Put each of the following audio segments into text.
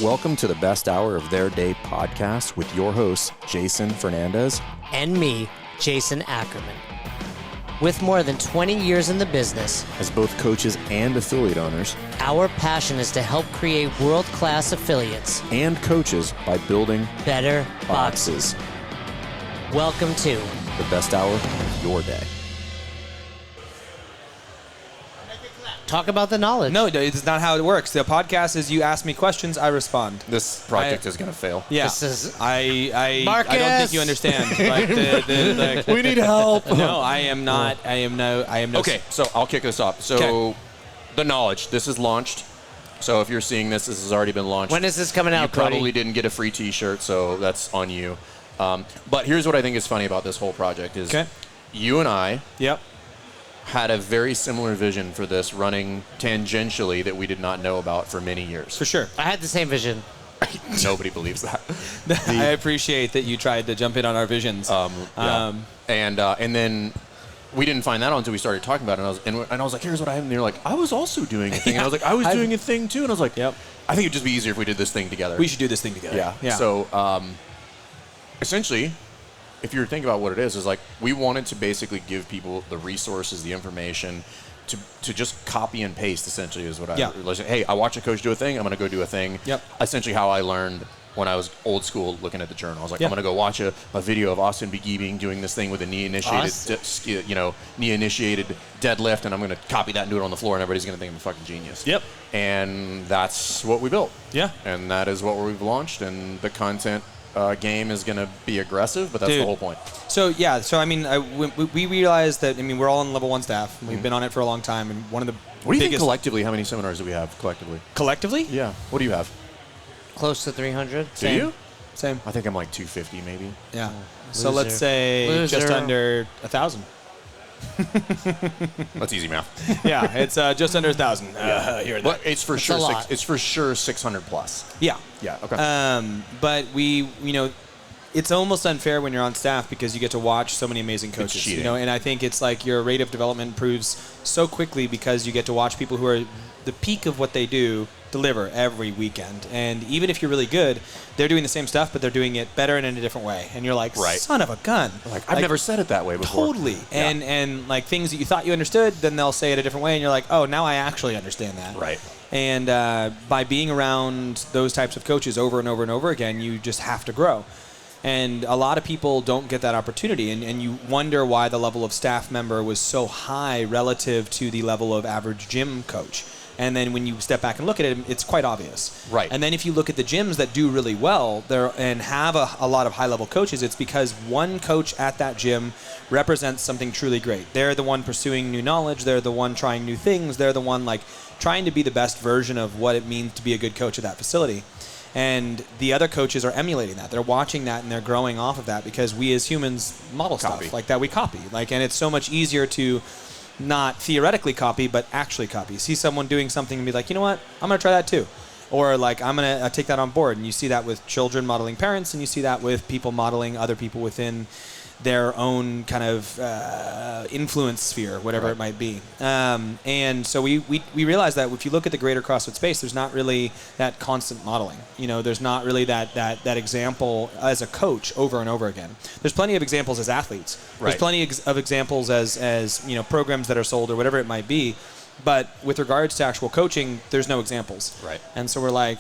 Welcome to the best hour of their day podcast with your hosts, Jason Fernandez. And me, Jason Ackerman. With more than 20 years in the business, as both coaches and affiliate owners, our passion is to help create world-class affiliates and coaches by building better boxes. Welcome to the best hour of your day. Talk about the knowledge. No, it's not how it works. The podcast is you ask me questions, I respond. This project is going to fail. Yeah, This is I Marcus! don't think you understand. Like We need help. No, I am not. I am no. Okay, so I'll kick this off. So, Okay. the knowledge. This is launched. So if you're seeing this, this has already been launched. When is this coming out, You probably Cody? didn't get a free T-shirt, so that's on you. But here's what I think is funny about this whole project is Okay. you and I Yep. had a very similar vision for this running tangentially that we did not know about for many years. For sure. I had the same vision. Nobody believes that. I appreciate that you tried to jump in on our visions. Yeah. And then we didn't find that out until we started talking about it. And I was like, here's what I have. And they're like, I was also doing a thing. And I was like, I was doing a thing too. And I was like, Yep. I think it'd just be easier if we did this thing together. We should do this thing together. Yeah. So essentially, if you're thinking about what it is like we wanted to basically give people the resources, the information to just copy and paste. Essentially, is what hey, I watch a coach do a thing, I'm going to go do a thing. Yep. Essentially, how I learned when I was old school looking at the journal. I was like, Yep. I'm going to go watch a video of Austin Begebing doing this thing with a knee initiated deadlift, and I'm going to copy that and do it on the floor, and everybody's going to think I'm a fucking genius. Yep. And that's what we built. Yeah. And that is what we've launched, and the content game is going to be aggressive, but that's the whole point. So I mean, we realized that. I mean, we're all on level 1 staff. We've been on it for a long time, and one of the What do you think biggest collectively? How many seminars do we have collectively? collectively. Yeah. What do you have? Close to 300. Do you? Same. I think I'm like 250 maybe. Yeah. So Loser. let's say just Loser. under 1,000. That's easy math. Yeah, it's just under 1,000. Here and there. But it's for That's sure a lot. it's for sure 600 plus. Yeah. Yeah. Okay. But it's almost unfair when you're on staff because you get to watch so many amazing coaches. cheating. And I think it's like your rate of development improves so quickly because you get to watch people who are the peak of what they do deliver every weekend. And even if you're really good, they're doing the same stuff, but they're doing it better and in a different way. And you're like, Right. son of a gun. like I've never said it that way before. Totally. Yeah. And like things that you thought you understood, then they'll say it a different way, and you're like, oh, now I actually understand that. Right. And by being around those types of coaches over and over and over again, you just have to grow. And a lot of people don't get that opportunity, and you wonder why the level of staff member was so high relative to the level of average gym coach. And then when you step back and look at it, it's quite obvious. Right. And then if you look at the gyms that do really well and have a lot of high-level coaches, it's because one coach at that gym represents something truly great. They're the one pursuing new knowledge. They're the one trying new things. They're the one like trying to be the best version of what it means to be a good coach at that facility. And the other coaches are emulating that. They're watching that and they're growing off of that because we as humans model Copy. stuff like that. We copy. And it's so much easier to not theoretically copy, but actually copy. See someone doing something and be like, you know what? I'm going to try that too. Or like, I'm going to take that on board. And you see that with children modeling parents, and you see that with people modeling other people within their own kind of influence sphere, whatever it might be. And so we realized that if you look at the greater CrossFit space, there's not really that constant modeling. There's not really that example as a coach over and over again. There's plenty of examples as athletes. Right. There's plenty of examples as programs that are sold or whatever it might be. But with regards to actual coaching, there's no examples. Right. And so we're like,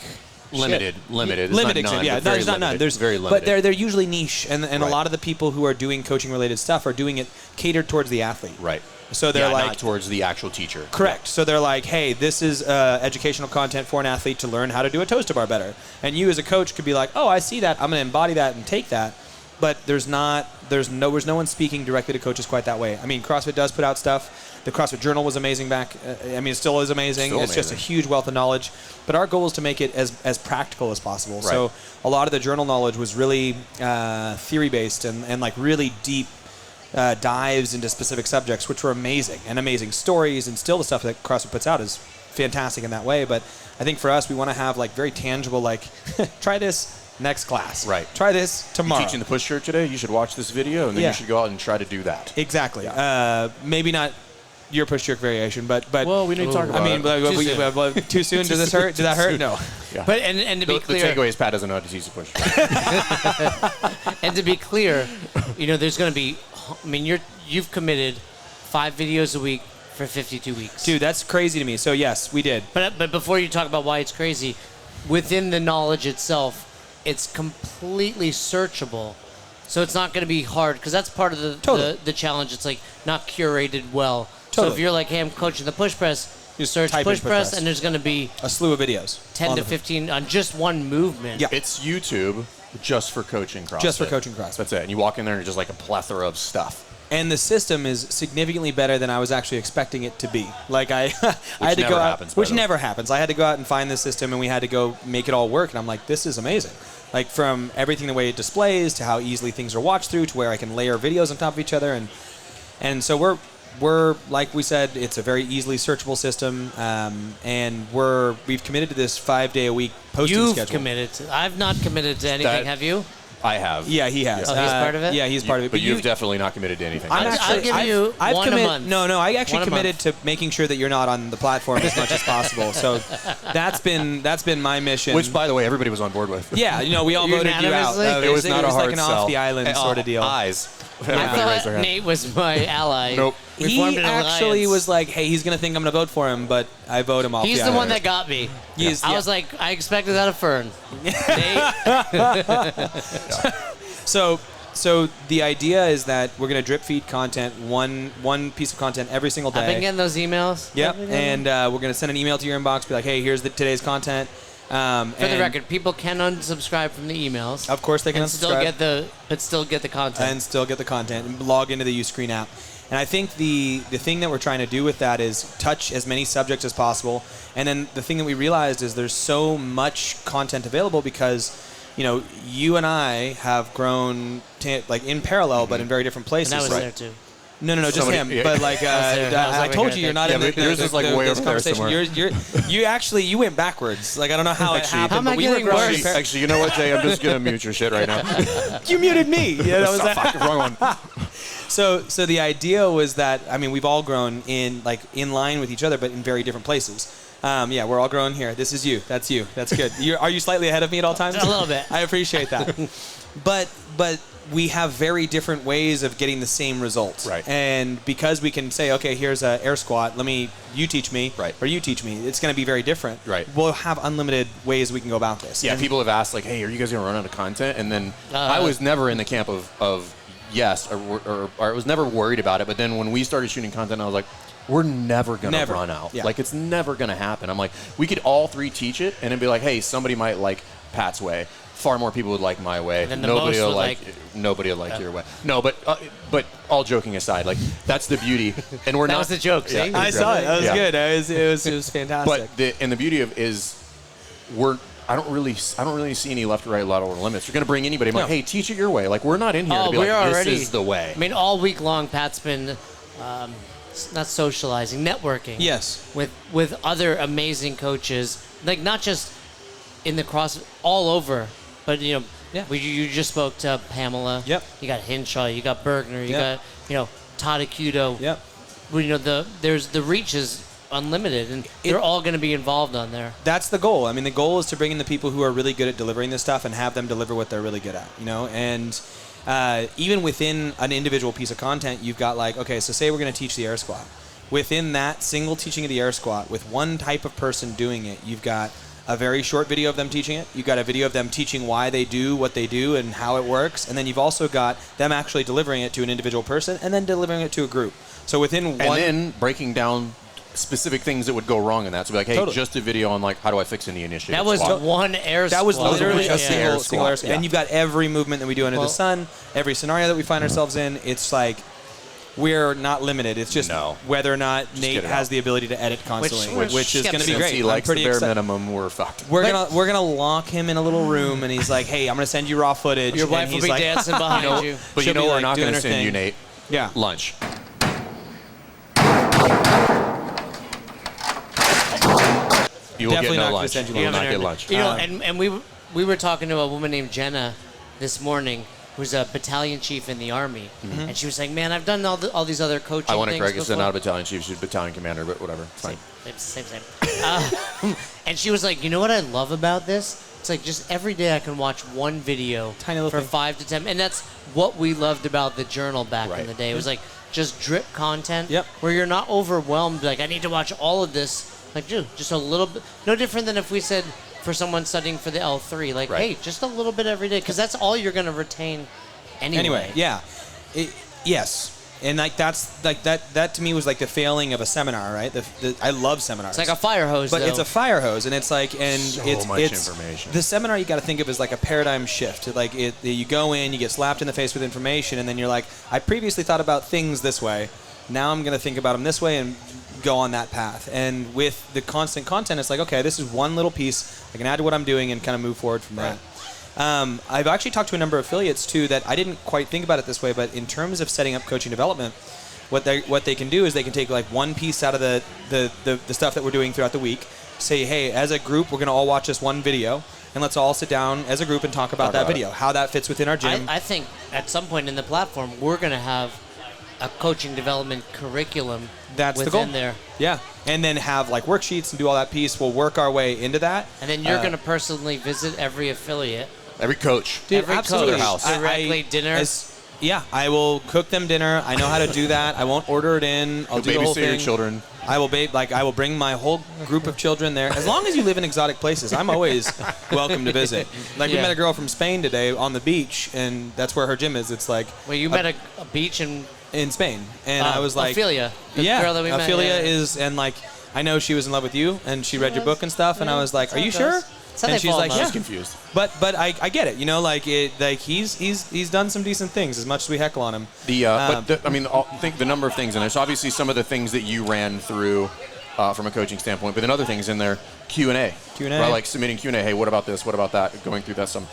Limited. It's limited not example. none, Yeah, but very there's not none. limited. There's very limited. But they're usually niche, and a Right. lot of the people who are doing coaching related stuff are doing it catered towards the athlete. right. So they're like not towards the actual teacher. correct. So they're like, hey, this is educational content for an athlete to learn how to do a toes to bar better. And you as a coach could be like, oh, I see that. I'm going to embody that and take that. But there's no one speaking directly to coaches quite that way. I mean, CrossFit does put out stuff. The CrossFit Journal was amazing back. It still is amazing. It's just a huge wealth of knowledge. But our goal is to make it as practical as possible. Right. So a lot of the journal knowledge was really theory-based and like really deep dives into specific subjects, which were amazing, and amazing stories. And still the stuff that CrossFit puts out is fantastic in that way. But I think for us, we want to have like very tangible, like, try this next class. Right. Try this tomorrow. You're teaching the push shirt today, you should watch this video, and then Yeah. you should go out and try to do that. Exactly. Yeah. Maybe not your push jerk variation, but well, we need to talk about it. Too soon? Does this hurt? Did that hurt? No. Yeah. But and to be clear, the takeaway is Pat doesn't know how to teach the push. and to be clear, there's going to be. I mean, you've committed 5 videos a week for 52 weeks. Dude, that's crazy to me. So yes, we did. But before you talk about why it's crazy, within the knowledge itself, it's completely searchable. So it's not going to be hard because that's part of the challenge. It's like not curated well. Totally. So if you're like, hey, I'm coaching the push press, you search push press, and there's going to be a slew of videos, 10 to 15 on just one movement. Yeah, it's YouTube just for coaching CrossFit. Just for coaching CrossFit. That's it. And you walk in there and it's just like a plethora of stuff. And the system is significantly better than I was actually expecting it to be. Like I had to go out, which never happens. I had to go out and find the system, and we had to go make it all work. And I'm like, this is amazing. Like from everything the way it displays to how easily things are watched through to where I can layer videos on top of each other, and so we're like we said, it's a very easily searchable system, and we've committed to this 5-day-a-week posting schedule. You've committed to. I've not committed to anything. Have you? I have. Yeah, he has. Oh, he's part of it? Yeah, he's part of it. But you've definitely not committed to anything. I'll give you one a month. No, I actually committed to making sure that you're not on the platform as much as possible. So that's been my mission. Which, by the way, everybody was on board with. Yeah, we all voted you out. It was not a hard like an sell. off the island sort of deal. Eyes. I thought Nate was my ally. Nope. He actually was like, hey, he's going to think I'm going to vote for him, but I vote him off. He's the one that got me. I was like, I expected that of Fern. So the idea is that we're going to drip feed content, one piece of content every single day. I've been getting those emails. Yep, and we're going to send an email to your inbox, be like, hey, here's today's content. For the record, people can unsubscribe from the emails. Of course they can unsubscribe. Still get the content. And still get the content and log into the Uscreen app. And I think the thing that we're trying to do with that is touch as many subjects as possible. And then the thing that we realized is there's so much content available because you and I have grown like in parallel, but in very different places. And I was there too. No, just him. Yeah. But like I told you, you're not in the yours is like way over there somewhere. You went backwards. Like I don't know how it happened. How am I getting worse? Actually, you know what, Jay? I'm just gonna mute your shit right now. You muted me. Yeah, that was that. Wrong one. So the idea was that we've all grown in line with each other, but in very different places. We're all growing here. This is you. That's you. That's good. Are you slightly ahead of me at all times? A little bit. I appreciate that. But we have very different ways of getting the same results. Right. And because we can say, okay, here's an air squat. You teach me. Right. Or you teach me. It's going to be very different. Right. We'll have unlimited ways we can go about this. Yeah. People have asked like, hey, are you guys going to run out of content? And then I was never in the camp of yes, or I was never worried about it. But then when we started shooting content, I was like, we're never going to run out. Yeah. Like, it's never going to happen. I'm like, we could all three teach it and then be like, hey, somebody might like Pat's way. Far more people would like my way. Nobody will like your way. No, but all joking aside, like that's the beauty. And we're that was the joke. See? I saw it. That was good. It was fantastic. But the beauty of is I don't really see any left or right lateral limits. You're going to bring anybody. I'm like, hey, teach it your way. Like we're not in here to be like, this is the way. I mean, all week long, Pat's been not socializing, networking. Yes. With other amazing coaches, like not just in the CrossFit, all over. But you just spoke to Pamela. Yep. You got Hinshaw. You got Bergner. You got Todd Acuto. Yep. The reach is unlimited, and they're all going to be involved on there. That's the goal. I mean, the goal is to bring in the people who are really good at delivering this stuff and have them deliver what they're really good at. And even within an individual piece of content, you've got so say we're going to teach the air squat. Within that single teaching of the air squat, with one type of person doing it, you've got a very short video of them teaching it. You've got a video of them teaching why they do what they do and how it works. And then you've also got them actually delivering it to an individual person and then delivering it to a group. So within one... And then breaking down specific things that would go wrong in that. So be like, hey, just a video on how do I fix any initiative That was squat. one air squat. That was literally a single air squat. Yeah. And you've got every movement that we do under the sun, every scenario that we find ourselves in. It's like... We're not limited. It's just whether or not Nate has the ability to edit constantly, which is going to be great. He likes the bare minimum. We're fucked. We're gonna lock him in a little room, and he's like, "Hey, I'm gonna send you raw footage." Your wife will be dancing behind you. But we're not going to send you, Nate. Yeah, lunch. You will definitely get no not lunch. Send you will not get lunch. And we were talking to a woman named Jenna this morning, who's a battalion chief in the Army. And she was like, man, I've done all these other coaching things. I want to correct you. She's She's not a battalion chief. She's a battalion commander, but whatever. It's fine. Same. And she was like, you know what I love about this? It's like just every day I can watch one video for 5 to 10. And that's what we loved about the journal back in the day. It was like just drip content where you're not overwhelmed. Like, I need to watch all of this. Like, dude, just a little bit. No different than if we said for someone studying for the L3, like, hey, just a little bit every day. Because that's all you're going to retain anyway. Yeah. Yes. And like that to me was like the failing of a seminar, right? I love seminars. It's like a fire hose, but it's a fire hose, and it's like, and so much information. The seminar you got to think of as like a paradigm shift. Like you go in, you get slapped in the face with information, and then you're like, I previously thought about things this way, now I'm going to think about them this way and go on that path. And with the constant content, it's like, okay, this is one little piece I can add to what I'm doing and kind of move forward from that. I've actually talked to a number of affiliates too that I didn't quite think about it this way, but in terms of setting up coaching development, what they can do is they can take like one piece out of the stuff that we're doing throughout the week, say, hey, as a group, we're going to all watch this one video, and let's all sit down as a group and talk about that video, how that fits within our gym. I think at some point in the platform, we're going to have a coaching development curriculum that's within the goal. there. Yeah, and then have like worksheets and do all that piece. We'll work our way into that. And then you're going to personally visit every affiliate. Every coach. Dude, every absolutely. coach. House. Directly dinner. I will cook them dinner. I know how to do that. I won't order it in. I'll do the whole thing. Babysit your children. I will bring my whole group of children there. As long as you live in exotic places, I'm always welcome to visit. Like we met a girl from Spain today on the beach, and that's where her gym is. It's like you met a beach in Spain, and I was like, Ophelia, the girl that we met. Ophelia is, and like I know she was in love with you, and she read your book and stuff, and I was like, are you sure? And she's like, yeah. Confused. But I get it, you know, like he's done some decent things as much as we heckle on him. I think the number of things in there. So obviously some of the things that you ran through from a coaching standpoint, but then other things in there, Q&A. Right, like submitting Q&A. Hey, what about this? What about that? Going through that some.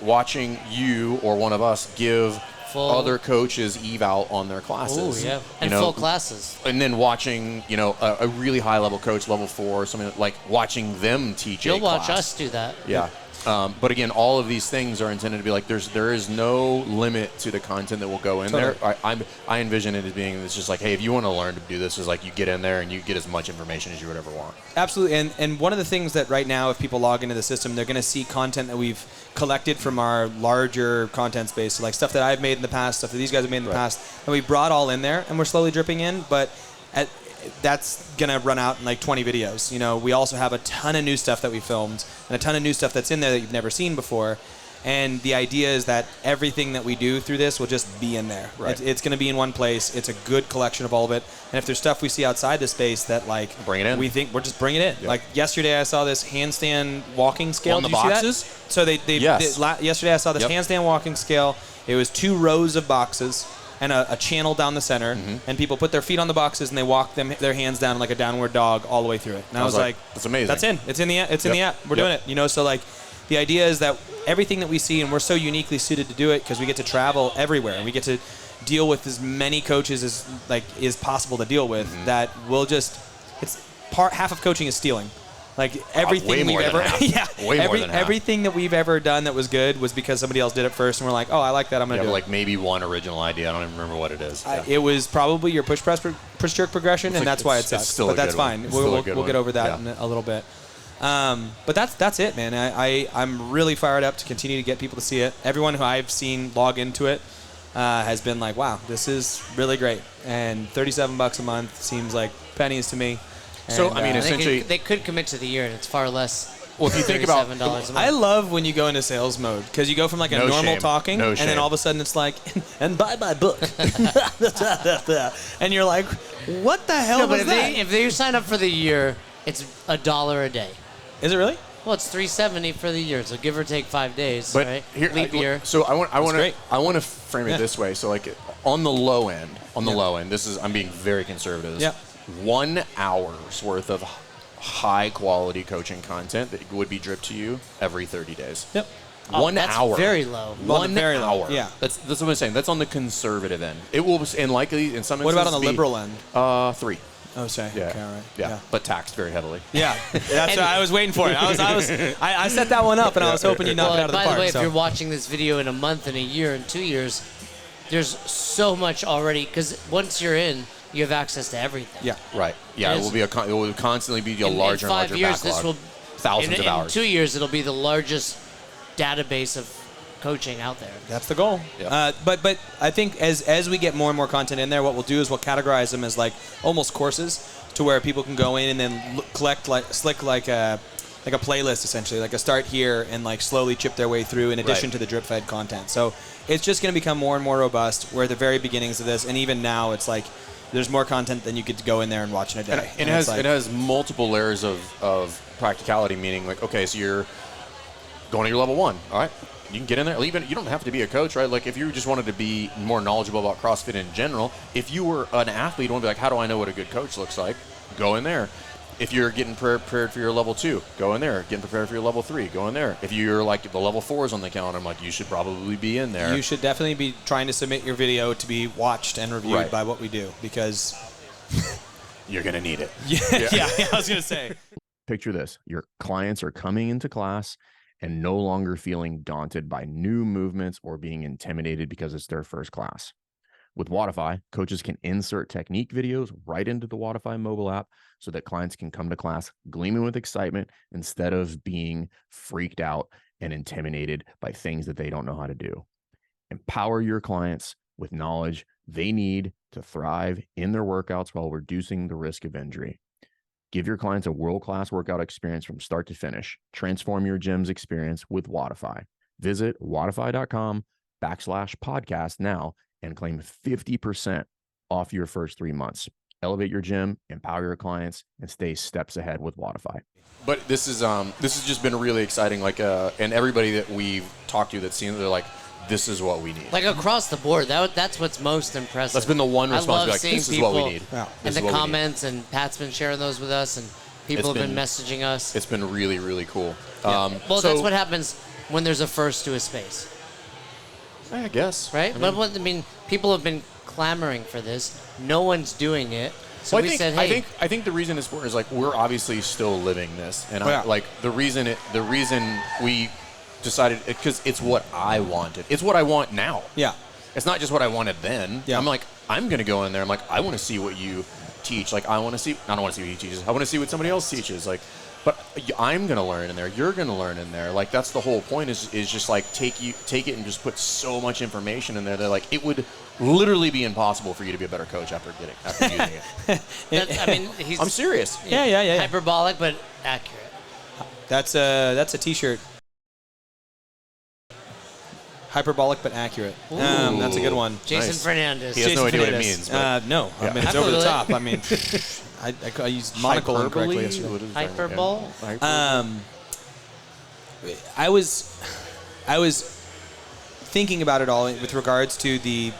Watching you or one of us give other coaches eval on their classes. Oh, yeah. And full classes. And then watching, a really high level coach, level 4, something like watching them teach You'll a class. watch us do that. Yeah. But again, all of these things are intended to be like there is no limit to the content that will go in there. I envision it as being it's just like, hey, if you want to learn to do this, is like you get in there and you get as much information as you would ever want. Absolutely, and one of the things that right now, if people log into the system, they're going to see content that we've collected from our larger content space, so like stuff that I've made in the past, stuff that these guys have made in the past, and we brought all in there, and we're slowly dripping in, but that's going to run out in like 20 videos. We also have a ton of new stuff that we filmed and a ton of new stuff that's in there that you've never seen before. And the idea is that everything that we do through this will just be in there. Right. It's going to be in one place. It's a good collection of all of it. And if there's stuff we see outside the space that like bring it in. We think we'll just bring it in. Yep. Like yesterday I saw this handstand walking scale. On the Did you boxes? see that? So yesterday I saw this handstand walking scale. It was 2 rows of boxes and a channel down the center, and people put their feet on the boxes and they walk their hands down like a downward dog all the way through it. And I was like, that's amazing. That's in. It's in the app. We're doing it. So like, the idea is that everything that we see, and we're so uniquely suited to do it because we get to travel everywhere and we get to deal with as many coaches as like is possible to deal with. That we'll just half of coaching is stealing. Like everything we've ever, everything that we've ever done that was good was because somebody else did it first, and we're like, oh, I like that, I'm gonna do it. Like maybe one original idea. I don't even remember what it is. It was probably your push jerk progression, and that's why it sucks. But that's fine. We'll get over that in a little bit. But that's it, man. I'm really fired up to continue to get people to see it. Everyone who I've seen log into it has been like, wow, this is really great. And $37 a month seems like pennies to me. So, essentially... They could commit to the year, and it's far less. Well, if you think about... $37 a month. I love when you go into sales mode, because you go from like a normal talking, and then all of a sudden it's like, and buy my book. And you're like, what the hell was that? If they sign up for the year, it's $1 a day. Is it really? Well, it's $370 for the year, so give or take 5 days, but right? Here, leap year. So I want to frame it this way. So like on the low end, I'm being very conservative. Yeah. 1 hour's worth of high quality coaching content that would be dripped to you every 30 days. Yep. 1 hour. That's very low. 1 very hour. Low. Yeah. That's what I'm saying. That's on the conservative end. It will, and likely in some instances. What about on the liberal end? 3. Oh, sorry. Yeah. Okay, all right. Yeah. But taxed very heavily. Yeah, that's what I was waiting for. I set that one up, and I was hoping you knocked it out of the park. By the way, so. if you're watching this video in a month, in a year, in 2 years, there's so much already, because once you're in, you have access to everything. Yeah. Right. Yeah. It will constantly be a larger and larger in 5 years, backlog. this will Thousands of hours. In 2 years, it'll be the largest database of coaching out there. That's the goal. Yeah. But I think as we get more and more content in there, what we'll do is we'll categorize them as like almost courses, to where people can go in and then collect like a playlist, essentially, like a start here and like slowly chip their way through in addition to the drip fed content. So it's just going to become more and more robust. We're at the very beginnings of this, and even now it's like there's more content than you could go in there and watch in a day. And it has multiple layers of practicality, meaning like, okay, so you're going to your level 1, all right? You can get in there. Even you don't have to be a coach, right? Like if you just wanted to be more knowledgeable about CrossFit in general, if you were an athlete, you want to be like, how do I know what a good coach looks like? Go in there. If you're getting prepared for your level 2, go in there. Getting prepared for your level 3, go in there. If you're like the level 4s on the calendar, I'm like, you should probably be in there. You should definitely be trying to submit your video to be watched and reviewed by what we do, because you're gonna need it. Yeah, I was gonna say. Picture this: your clients are coming into class and no longer feeling daunted by new movements or being intimidated because it's their first class. With Wodify, coaches can insert technique videos right into the Wodify mobile app so that clients can come to class gleaming with excitement instead of being freaked out and intimidated by things that they don't know how to do. Empower your clients with knowledge they need to thrive in their workouts while reducing the risk of injury. Give your clients a world-class workout experience from start to finish. Transform your gym's experience with Wodify. Visit wodify.com/podcast now and claim 50% off your first 3 months. Elevate your gym, empower your clients, and stay steps ahead with Wodify. But this has just been really exciting. Like, and everybody that we've talked to that's seen it, they're like, this is what we need. Like across the board, that's what's most impressive. That's been the one response. I love like, seeing this people is what we need. And the comments, and Pat's been sharing those with us, and people have been messaging us. It's been really, really cool. Yeah. Well, that's what happens when there's a first to a space. I guess. Right? I mean, people have been clamoring for this. No one's doing it. So we said, hey. I think the reason it's important is like we're obviously still living this, and like the reason we decided, because it's what I wanted. It's what I want now. Yeah. It's not just what I wanted then. Yeah. I'm like, I'm gonna go in there. I'm like, I want to see what you teach. Like, I don't want to see what he teaches. I want to see what somebody else teaches. Like, but I'm gonna learn in there. You're gonna learn in there. Like, that's the whole point. Is just like take it and just put so much information in there that like it would literally be impossible for you to be a better coach after using it. I'm serious. Yeah. Hyperbolic but accurate. That's a T-shirt. Hyperbolic but accurate. That's a good one. Jason Fernandez. He has no idea what it means. No, I mean, it's over the top. I mean, I used monocle incorrectly yesterday. Hyperbole. I was thinking about it all with regards to the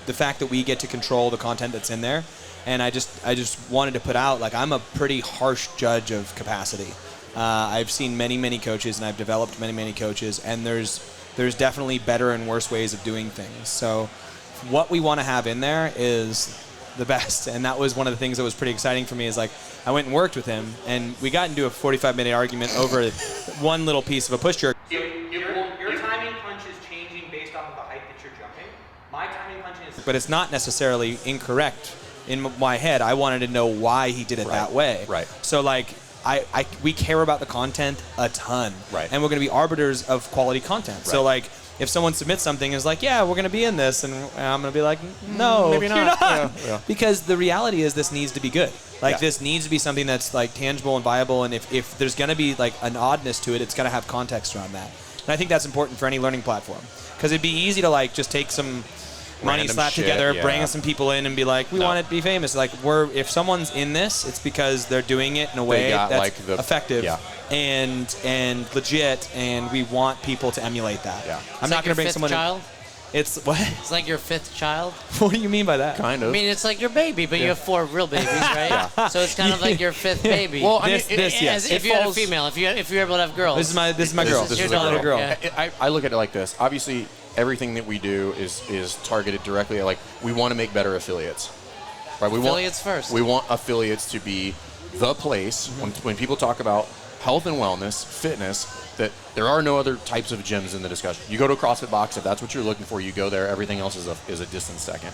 fact that we get to control the content that's in there, and I just wanted to put out, like, I'm a pretty harsh judge of capacity. I've seen many coaches, and I've developed many coaches, and there's definitely better and worse ways of doing things. So what we want to have in there is the best, and that was one of the things that was pretty exciting for me. Is like, I went and worked with him, and we got into a 45-minute argument over one little piece of a push jerk. Your timing punch is changing based off of the height that you're jumping. My timing punch is... But it's not necessarily incorrect in my head. I wanted to know why he did it that way. Right. So, like, we care about the content a ton. Right. And we're going to be arbiters of quality content. Right. So, like, if someone submits something and is like, yeah, we're going to be in this, and I'm going to be like, no, maybe not. You're not. Yeah. Because the reality is this needs to be good. Like, this needs to be something that's, like, tangible and viable, and if there's going to be, like, an oddness to it, it's got to have context around that. And I think that's important for any learning platform. Because it'd be easy to, like, just take some money, slap together, bring some people in, and be like, we want it to be famous. Like, if someone's in this, it's because they're doing it in a way that's effective and legit, and we want people to emulate that. Yeah. I'm not going to bring someone child? It's what? It's like your fifth child. What do you mean by that? Kind of. I mean, it's like your baby, but you have 4 real babies, right? So it's kind of like your 5th baby. Well, yes. If you had a female, if you're able to have girls. This is my girl. This is your girl. Yeah. I look at it like this. Obviously, everything that we do is targeted directly at, like, we want to make better affiliates. Right? Affiliates first. We want affiliates to be the place when people talk about health and wellness, fitness, that there are no other types of gyms in the discussion. You go to a CrossFit box, if that's what you're looking for, you go there. Everything else is a distant second.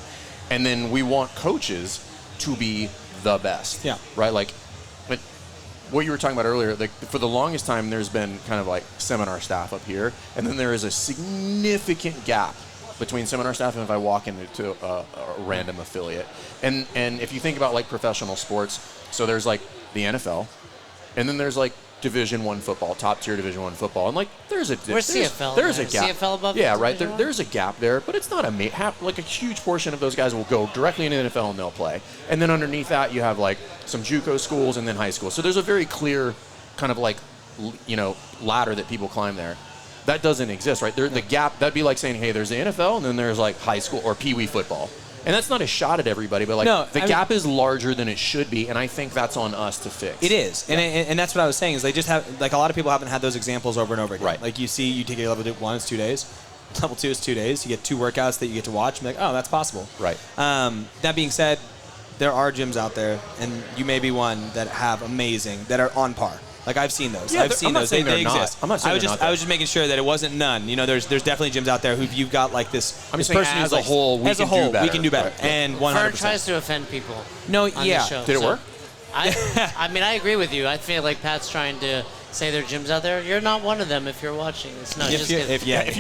And then we want coaches to be the best. Yeah. Right? Like, but what you were talking about earlier, like for the longest time, there's been kind of like seminar staff up here, and then there is a significant gap between seminar staff and if I walk into a random affiliate. And if you think about like professional sports, so there's like the NFL, and then there's like Division I football, top tier Division I football, and like there's a CFL. There's a gap. CFL above. Yeah, right. Division I? There's a gap there, but it's not like a huge portion of those guys will go directly into the NFL and they'll play. And then underneath that, you have like some JUCO schools and then high school. So there's a very clear kind of like ladder that people climb there. That doesn't exist, right? The gap, that'd be like saying, hey, there's the NFL and then there's like high school or Pee Wee football. And that's not a shot at everybody, but like the gap is larger than it should be, and I think that's on us to fix. It is, and that's what I was saying is they just have like a lot of people haven't had those examples over and over again. Right. Like you take a level 1, it's 2 days. Level 2 is 2 days. You get 2 workouts that you get to watch. And be like, oh, that's possible. Right. That being said, there are gyms out there, and you may be one that have amazing that are on par. Like I've seen those. Yeah, I've seen those. They exist. I'm not saying I was just making sure that it wasn't none. You know, there's definitely gyms out there who you've got like this. I'm this just saying person as who's a like, whole, we can do better. Right. Yeah. And 100%. Fern tries to offend people. No, on yeah. the show, Did it work? I mean, I agree with you. I feel like Pat's trying to say there are gyms out there. You're not one of them if you're watching this. No, just kidding. If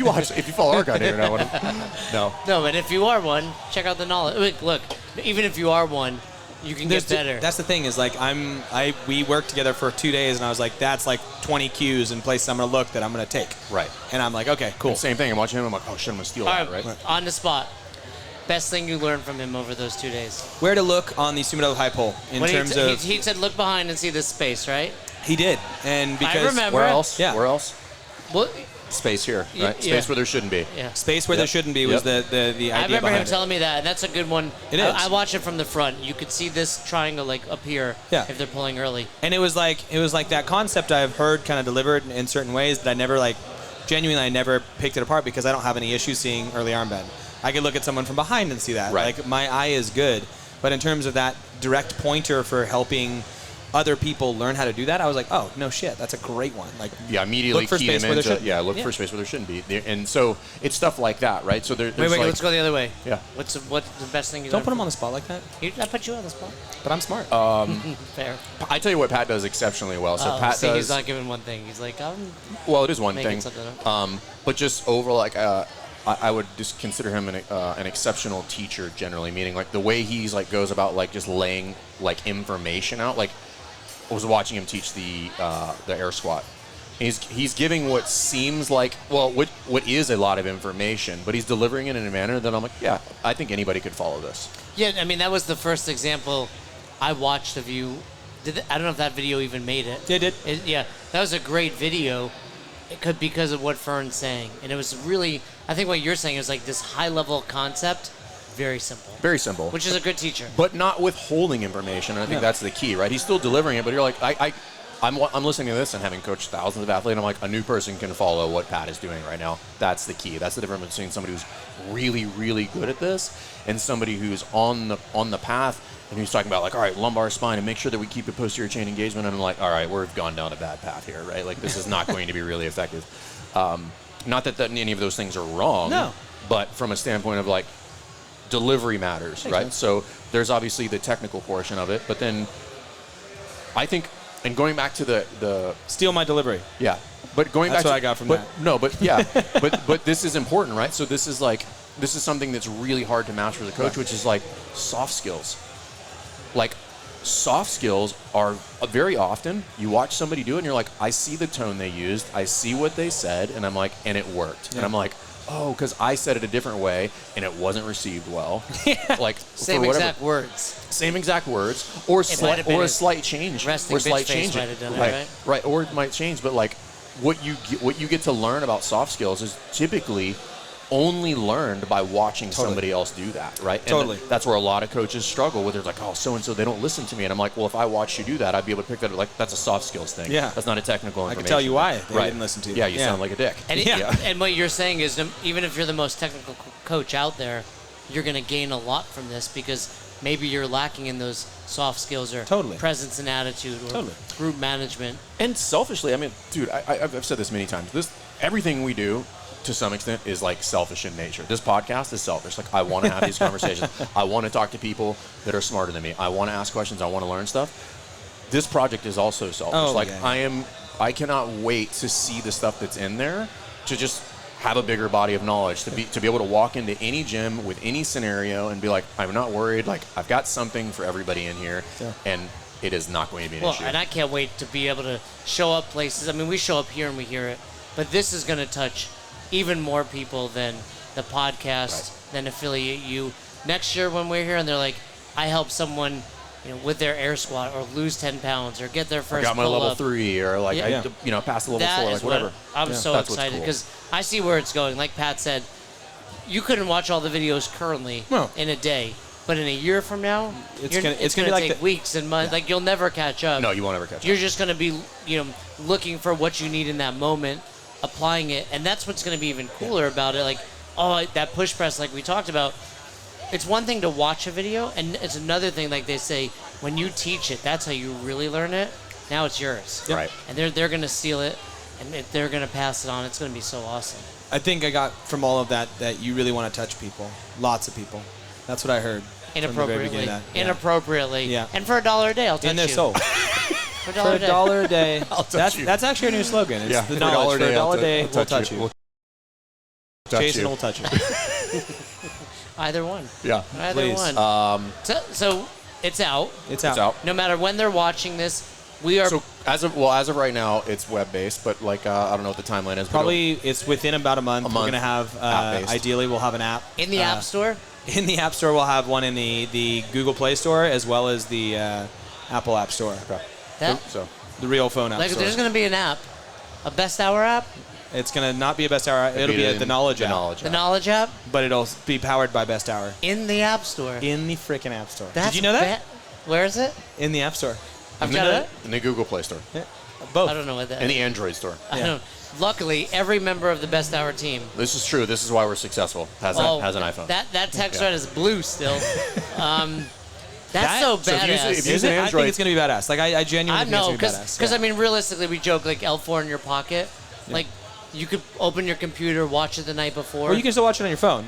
you follow our guy, you're not one. No. No, but if you are one, check out the knowledge. Look, even if you are one, you can get better. That's the thing is like we worked together for 2 days and I was like, that's like 20 cues in places I'm gonna look that I'm gonna take. Right. And I'm like, okay, cool. And same thing. I'm watching him. I'm like, oh shit, I'm gonna steal that. Right. On the spot. Best thing you learned from him over those 2 days. Where to look on the sumo high pole in terms of. He said, look behind and see this space, right? He did, and because I remember. Where else? Yeah. Where else? Well, Space here, right? Yeah. Space where there shouldn't be. yeah. space where there shouldn't be was the idea I remember behind him telling me that, and that's a good one. It is. I watched it from the front. You could see this triangle like up here if they're pulling early. And it was like that concept I've heard kind of delivered in certain ways that I never I never picked it apart because I don't have any issues seeing early arm bend. I could look at someone from behind and see that. Right. Like my eye is good, but in terms of that direct pointer for helping other people learn how to do that, I was like, oh no shit, that's a great one. Like immediately look for key space them where into there should. look for space where there shouldn't be. And so it's stuff like that, right? So there's Wait, like, let's go the other way. Yeah. What's the best thing you Don't learned put him from- on the spot like that. I put you on the spot. But I'm smart. Fair. I tell you what, Pat does exceptionally well. So Pat see, does. he's not giving one thing. He's like, Well, it is one making thing. something up. But just over I would just consider him an exceptional teacher generally, meaning like the way he's like goes about like just laying like information out. Like I was watching him teach the air squat. He's giving what seems like what is a lot of information, but he's delivering it in a manner that I'm like, yeah, I think anybody could follow this. Yeah, I mean that was the first example I watched of you. I don't know if that video even made it. It did. Yeah, that was a great video. Because of what Fern's saying, and it was really. I think what you're saying is like this high-level concept, very simple. Very simple. Which is a good teacher. But not withholding information. And I think that's the key, right? He's still delivering it, but you're like, I'm listening to this and having coached thousands of athletes, and I'm like, a new person can follow what Pat is doing right now. That's the key. That's the difference between somebody who's really, really good at this and somebody who's on the path and who's talking about like, all right, lumbar spine and make sure that we keep a posterior chain engagement. And I'm like, all right, we've gone down a bad path here, right? Like this is not going to be really effective. Not that any of those things are wrong. No. But from a standpoint of like delivery matters, right? So there's obviously the technical portion of it, but then I think, and going back to the Steal my delivery. yeah, but going That's back what to I got from but, that. No, but yeah, but this is important, right? So this is something that's really hard to master as a coach, which is like soft skills. Like soft skills are very often you watch somebody do it and you're like, I see the tone they used, I see what they said, and I'm like, and it worked. Yeah. And I'm like, oh, because I said it a different way and it wasn't received well. Like Same for exact words. Same exact words, or a slight change, resting or slight bitch face change. might have done it, Right, or it might change. But like, what you get to learn about soft skills is typically only learned by watching somebody else do that, right? And Totally. That's where a lot of coaches struggle with. It's like, oh, so-and-so, they don't listen to me. And I'm like, well, if I watched you do that, I'd be able to pick that up. Like, that's a soft skills thing. Yeah. That's not a technical I information. can tell you why they Right. didn't listen to you. Yeah, you sound like a dick. And, Yeah. and what you're saying is, even if you're the most technical coach out there, you're going to gain a lot from this because maybe you're lacking in those soft skills or presence and attitude or group management. And selfishly, I mean, dude, I've said this many times. Everything we do, to some extent, is like selfish in nature. This podcast is selfish. Like, I want to have these conversations. I want to talk to people that are smarter than me. I want to ask questions. I want to learn stuff. This project is also selfish. I cannot wait to see the stuff that's in there, to just have a bigger body of knowledge, to be able to walk into any gym with any scenario and be like, I'm not worried. Like, I've got something for everybody in here, and it is not going to be an issue. And I can't wait to be able to show up places. I mean, we show up here and we hear it, but this is going to touch even more people than the podcast, than Affiliate You. Next year when we're here and they're like, I helped someone, with their air squat or lose 10 pounds or get their first I got my pull-up. level 3 or like, passed the level 4, like whatever. I'm so excited because I see where it's going. Like Pat said, you couldn't watch all the videos currently in a day. But in a year from now, it's going to take weeks and months. Like, you'll never catch up. No, you won't ever catch up. You're just going to be, looking for what you need in that moment, applying it. And that's what's going to be even cooler about it. Like, that push press, like we talked about. It's one thing to watch a video, and it's another thing, like they say, when you teach it, that's how you really learn it. Now it's yours. Yep. Right. And they're going to steal it, and they're going to pass it on. It's going to be so awesome. I think I got from all of that you really want to touch people. Lots of people. That's what I heard. Inappropriately. Inappropriately. Yeah. And for $1 a day, I'll touch you. In their soul. For $1 a day. That's actually our new slogan. It's the knowledge. For $1 a day, we'll touch you. Jason will touch you. Either one. Yeah. Either one. So it's out. It's out. No matter when they're watching this, we are. So as of right now, it's web based, but like I don't know what the timeline is. Probably it's within about a month. We're gonna have ideally we'll have an app in the App Store. In the App Store, we'll have one in the Google Play Store as well as the Apple App Store. Okay. The real phone app store. There's gonna be an app, a Best Hour app. It's going to not be a Best Hour. It'll be the Knowledge app. The Knowledge app? But it'll be powered by Best Hour. In the App Store. In the freaking App Store. Did you know that? Where is it? In the App Store. I've got it? In the Google Play Store. Yeah. Both. I don't know what that is. In the Android store. I don't know. Luckily, every member of the Best Hour team. This is true. This is why we're successful. Has an iPhone. That text thread is blue still. That's so badass. If you use an Android, I think it's going to be badass. Like, I genuinely think it's going to be badass. Because, I mean, realistically, we joke, like, L4 in your pocket. Yeah. Like, you could open your computer, watch it the night before. Or you can still watch it on your phone.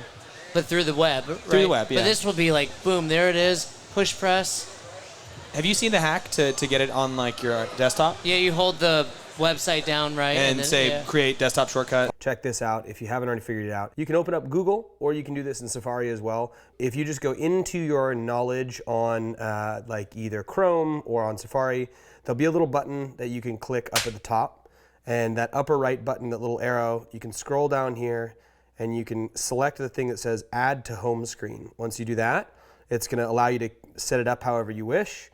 But through the web, right? Through the web, yeah. But this will be like, boom, there it is, push press. Have you seen the hack to get it on, like, your desktop? Yeah, you hold the website down, right? And then, say, create desktop shortcut. Check this out if you haven't already figured it out. You can open up Google, or you can do this in Safari as well. If you just go into your knowledge on like either Chrome or on Safari, there'll be a little button that you can click up at the top. And that upper right button, that little arrow, you can scroll down here and you can select the thing that says Add to Home Screen. Once you do that, it's going to allow you to set it up however you wish.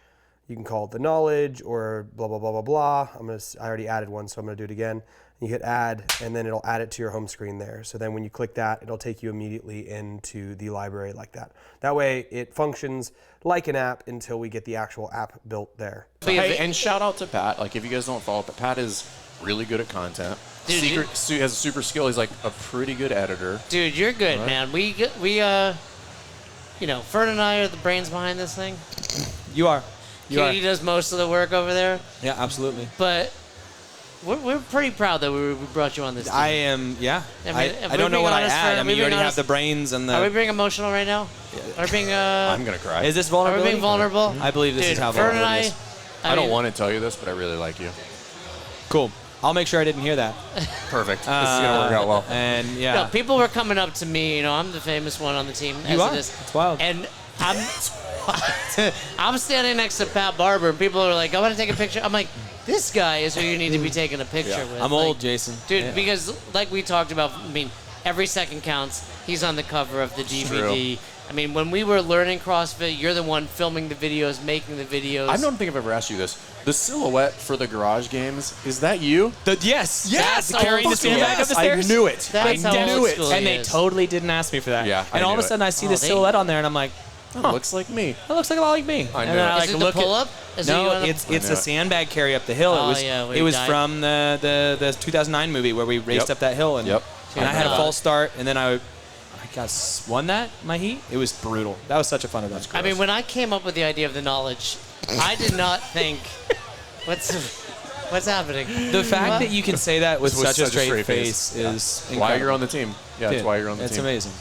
You can call it the knowledge or blah, blah, blah, blah, blah. I already added one, so I'm going to do it again. You hit add, and then it'll add it to your home screen there. So then when you click that, it'll take you immediately into the library like that. That way it functions like an app until we get the actual app built there. Hey, and shout out to Pat. Like, if you guys don't follow, Pat is really good at content. Dude, has a super skill. He's like a pretty good editor. Dude, you're good, man. We Fern and I are the brains behind this thing. You are. Katie does most of the work over there. Yeah, absolutely. But we're pretty proud that we brought you on this team. I am, yeah. I don't know what I add. I mean, you already have the brains and the... Are we being emotional right now? Are we being... I'm going to cry. Is this vulnerable? Are we being vulnerable? I believe this is how vulnerable it is. I don't want to tell you this, but I really like you. Cool. I'll make sure I didn't hear that. Perfect. This is going to work out well. And, yeah. No, people were coming up to me. I'm the famous one on the team. You are? It's wild. And I'm standing next to Pat Barber, and people are like, I want to take a picture. I'm like, this guy is who you need to be taking a picture with. I'm old, Jason. Dude, because like we talked about, I mean, every second counts. He's on the cover of the DVD. True. I mean, when we were learning CrossFit, you're the one filming the videos, making the videos. I don't think I've ever asked you this. The silhouette for the garage games, is that you? Yes. Carrying the sandbag up the stairs? I knew it. That's I knew it. And they totally didn't ask me for that. Yeah, and all of a sudden I see the silhouette on there and I'm like, That looks like me. That looks like a lot like me. I know. And then I Is it look the pull-up? No, it's a sandbag carry up the hill. It was from the 2009 movie where we raced up that hill. And I had a false start, and then I guys won my heat. It was brutal. That was such a fun event. I mean, when I came up with the idea of the knowledge, I did not think, what's happening? The fact that you can say that with such a straight face is incredible. Why you're on the team. Yeah, Dude, that's why you're on the team. It's amazing.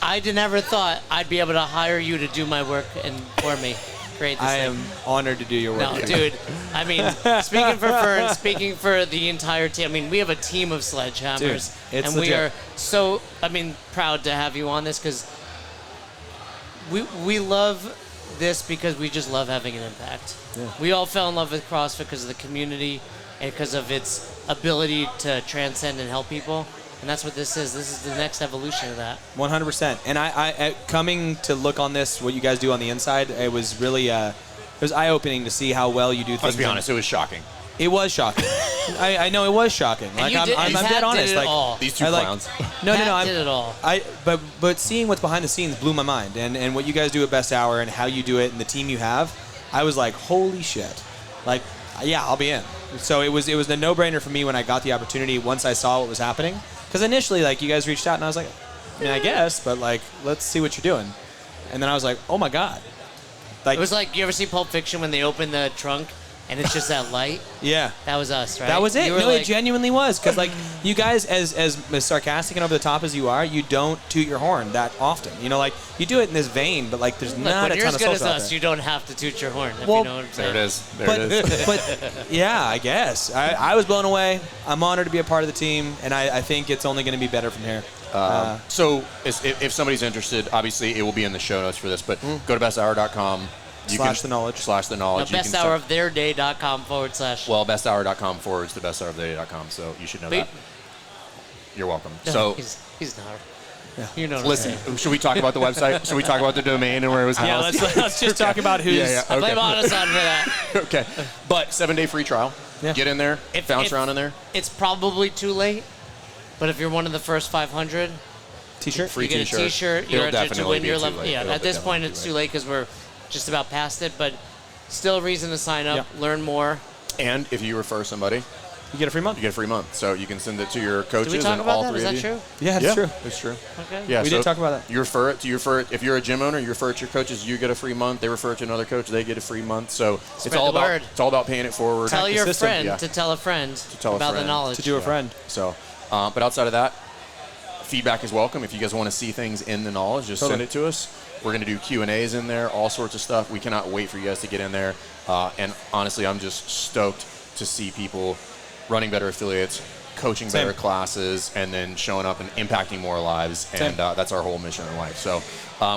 I never thought I'd be able to hire you to do my work and for me. Create this I thing. am honored to do your work. No, dude. I mean, speaking for Fern, speaking for the entire team. I mean, we have a team of sledgehammers, Dude, it's and legit. we are so. I mean, proud to have you on this because we love this because we just love having an impact. Yeah. We all fell in love with CrossFit because of the community and because of its ability to transcend and help people. And that's what this is. This is the next evolution of that. 100%. And I coming to look on this, what you guys do on the inside, it was really it was eye-opening to see how well you do things. Let's be honest, it was shocking. It was shocking. I know it was shocking. Like you I'm dead honest. Did it Like all. These two clowns. No, Pat did it all. But seeing what's behind the scenes blew my mind, and what you guys do at Best Hour and how you do it and the team you have, I was like, holy shit. Like, yeah, I'll be in. So it was a no-brainer for me when I got the opportunity once I saw what was happening. Because initially, like, you guys reached out and I was like, I mean, I guess, but like, let's see what you're doing. And then I was like, oh my god. Like, It was like, you ever see Pulp Fiction when they open the trunk and it's just that light? yeah. That was us, right? That was it. You were No, like, it genuinely was. Because, like, you guys, as sarcastic and over the top as you are, you don't toot your horn that often. You know, like, you do it in this vein, but, like, there's Look, not when a you're ton as of good as social out us, there. you don't have to toot your horn, if Well, you know what I'm saying. There it is. But yeah, I guess. I was blown away. I'm honored to be a part of the team, and I think it's only going to be better from here. So if somebody's interested, obviously it will be in the show notes for this, but go to besthour.com. Slash the knowledge. Slash the knowledge. Now, besthouroftheirday.com / Well, besthour.com / to besthouroftheirday.com, so you should know Wait. that. You're welcome. No, So he's not. You know what I'm listen, saying. should we talk about the website? Should we talk about the domain and where it was Yeah, housed? let's just talk about who's. Yeah, I okay. blame Honest on for that. Okay. But 7-day free trial. Yeah. Get in there, bounce around in there. It's probably too late, but if you're one of the first 500, T-shirt. Free you get t-shirt. a T-shirt. It'll You're entered to definitely win be your too level. late. Yeah, It'll at this point definitely it's be too late because we're just about past it, but still a reason to sign up, learn more. And if you refer somebody, You get a free month. you get a free month. So you can send it to your coaches. Did we talk and about all that? three Is of that you. true? Yeah, Yeah, it's true. it's true. Okay. Yeah, We did talk about that. You refer it. If you're a gym owner, you refer it to your coaches. You get a free month. They refer it to another coach. They get a free month. So Spread it's all the about word. it's all about paying it forward. Tell your system, friend yeah. to tell a friend tell a about friend. the knowledge. To do a friend. So, but outside of that, feedback is welcome. If you guys want to see things in the knowledge, just Totally. send it to us. We're going to do Q&As in there, all sorts of stuff. We cannot wait for you guys to get in there. And honestly, I'm just stoked to see people running better affiliates, coaching Same. better classes, and then showing up and impacting more lives. Same. And that's our whole mission in life. So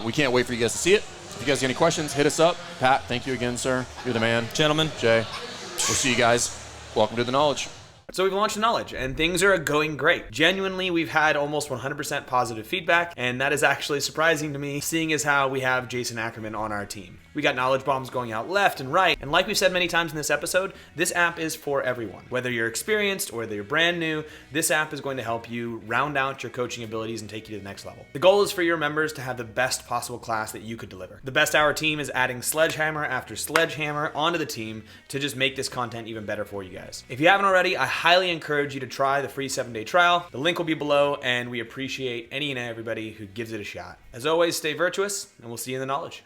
we can't wait for you guys to see it. If you guys have any questions, hit us up. Pat, thank you again, sir. You're the man. Gentlemen. Jay, we'll see you guys. Welcome to the knowledge. So we've launched Knowledge, and things are going great. Genuinely, we've had almost 100% positive feedback, and that is actually surprising to me, seeing as how we have Jason Ackerman on our team. We got knowledge bombs going out left and right, and like we've said many times in this episode, this app is for everyone. Whether you're experienced or whether you're brand new, this app is going to help you round out your coaching abilities and take you to the next level. The goal is for your members to have the best possible class that you could deliver. The Best Hour team is adding sledgehammer after sledgehammer onto the team to just make this content even better for you guys. If you haven't already, I highly encourage you to try the free 7-day trial. The link will be below, and we appreciate any and everybody who gives it a shot. As always, stay virtuous, and we'll see you in the knowledge.